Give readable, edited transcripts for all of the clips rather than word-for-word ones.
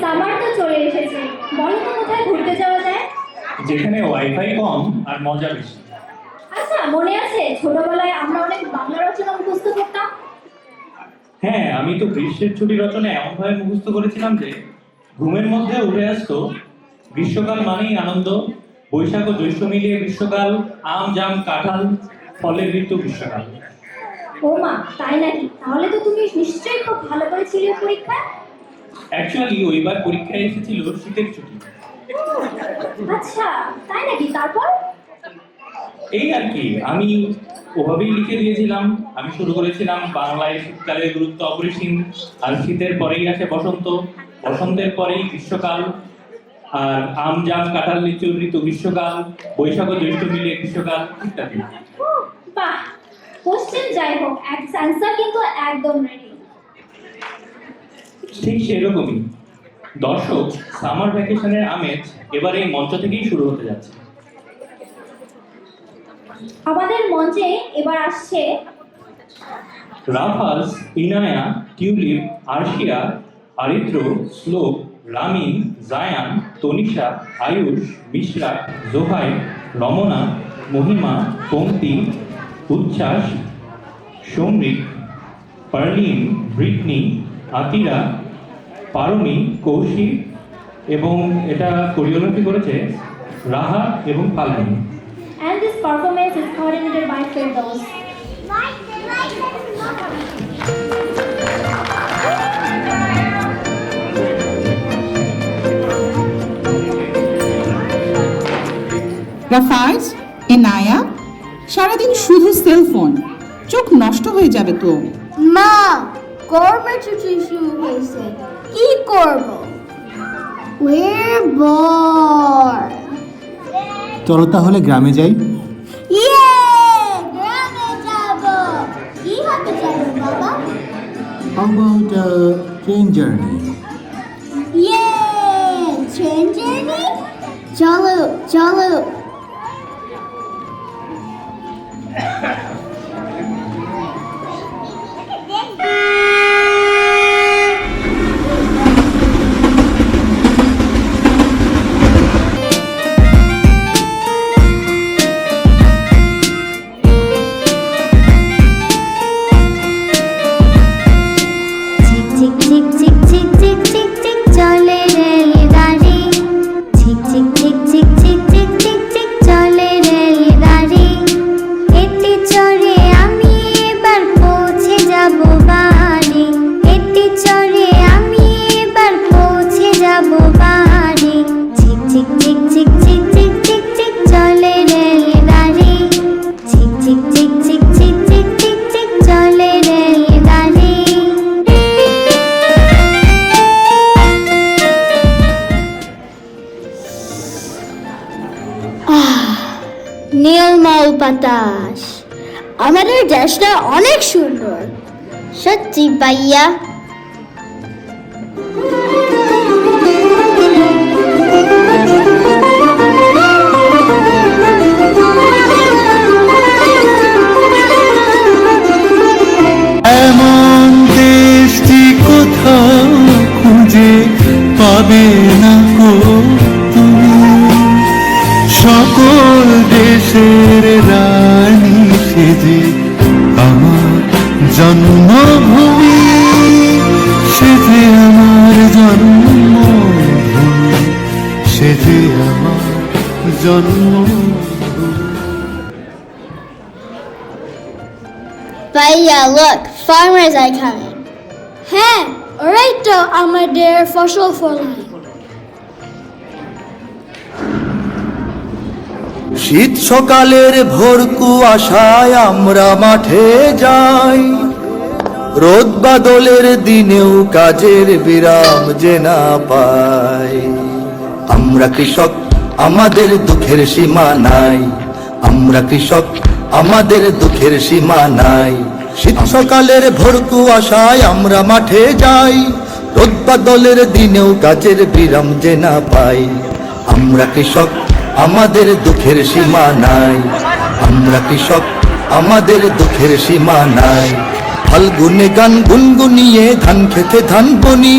Summer তো চলে এসেছে, বলো তো কোথায় ঘুরতে যাওয়া যায়? যেখানে ওয়াইফাই কম আর মজা বেশি। আচ্ছা, মনে আছে ছোটবেলায় আমরা অনেক বাংলা রচনা মুখস্থ করতাম? হ্যাঁ, আমি তো গ্রীষ্মের ছুটি রচনা এমনভাবে মুখস্থ করেছিলাম যে ঘুমের মধ্যে উঠে আসতো গ্রীষ্মকাল মানেই আনন্দ, বৈশাখ ও জ্যৈষ্ঠ মিলিয়ে গ্রীষ্মকাল, আম জাম কাঁঠাল ফলের ঋতু গ্রীষ্মকাল। ও মা, তাই নাকি? তাহলে তো তুমি নিশ্চয়ই খুব ভালো করেছিলে পরীক্ষায়। অ্যাকচুয়ালি ওইবার পরীক্ষায় এসেছিল শীতের ছুটি। আচ্ছা, তাই নাকি? তারপর? এই আর কি, আমি ওভাবেই লিখে দিয়েছিলাম। আমি শুরু করেছিলাম বাংলায় শীতকালের গুরুত্ব অপরিসীম, আর শীতের পরেই আসে বসন্ত, বসন্তের পরেই গ্রীষ্মকাল, আর আম জাম কাঁঠাল লিচুর ঋতু গ্রীষ্মকাল, বৈশাখ ও জ্যৈষ্ঠ মিলিয়ে গ্রীষ্মকাল ইত্যাদি। বাহ, কোশ্চেন যাই হোক, অ্যান্সার কিন্তু একদম রেডি। ঠিক সেরকমই দর্শক, সামার ভ্যাকেশনের আমেজ এবার এই মঞ্চ থেকেই শুরু হতে যাচ্ছে। আমাদের মঞ্চে এবার আসছে রাফাজ, ইনায়া, টিউলিপ, আরশিয়া, আরিত্র, শ্লোক, রামিন, জায়ান, তনিষা, আয়ুষ, মিশ্রা, জোহাই, রমনা, মহিমা, পঙ্ক্তি, উচ্ছ্বাস, সৌমিক, পার্লিন, ব্রিটনি, আতিরা, পারমি, কৌশিক, এবং এটা কোরিওগ্রাফি করেছে রাহা এবং পালমি। and this performance is coordinated by Firdaus. Rafaz, Enaya, সারাদিন শুধু সেলফোন, চোখ নষ্ট হয়ে যাবে তো। মা, গরমের ছুটি শুরু হয়েছে, কি করব? We're bored. চলো তাহলে গ্রামে যাই। ইয়ে, গ্রামে যাব। কি হতে যাবে বাবা? How about a train journey? ইয়ে, ট্রেন জার্নি? চলো চলো। নীলমল বাতাস, আমাদের দেশটা অনেক সুন্দর। সত্যি ভাইয়া। এমন দেশটি কোথাও খুঁজে পাবে না কো তুমি, সকল দেশের রানী সেজে আমার জন্মভূমি, সেজে আমার জন্মভূমি, সেজে আমার জন্মভূমি। ভাইয়া, look, farmers are coming. হ্যাঁ, ওরাই তো আমাদের ফসল ফলায়। শীত সকালের ভোর কুয়াশায় আমরা মাঠে যাই, রোদ বাদলের দিনেও কাজের বিরাম যে না পাই। আমরা কৃষক, আমাদের দুঃখের সীমা নাই। আমরা কৃষক, আমাদের দুঃখের সীমা নাই। শীত সকালের ভোর কুয়াশায় আমরা মাঠে যাই, রোদ বাদলের দিনেও কাজের বিরাম যে না পাই। আমরা কৃষক, আমাদের দুঃখের সীমা নাই। আমরা কৃষক, আমাদের দুঃখের সীমা নাই। ফাল্গুনে গান গুনগুনিয়ে ধান খেতে ধান বনি,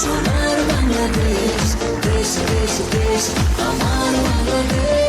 সোনার বাংলাদেশ, দেশ দেশ দেশ আমার বাংলাদেশ।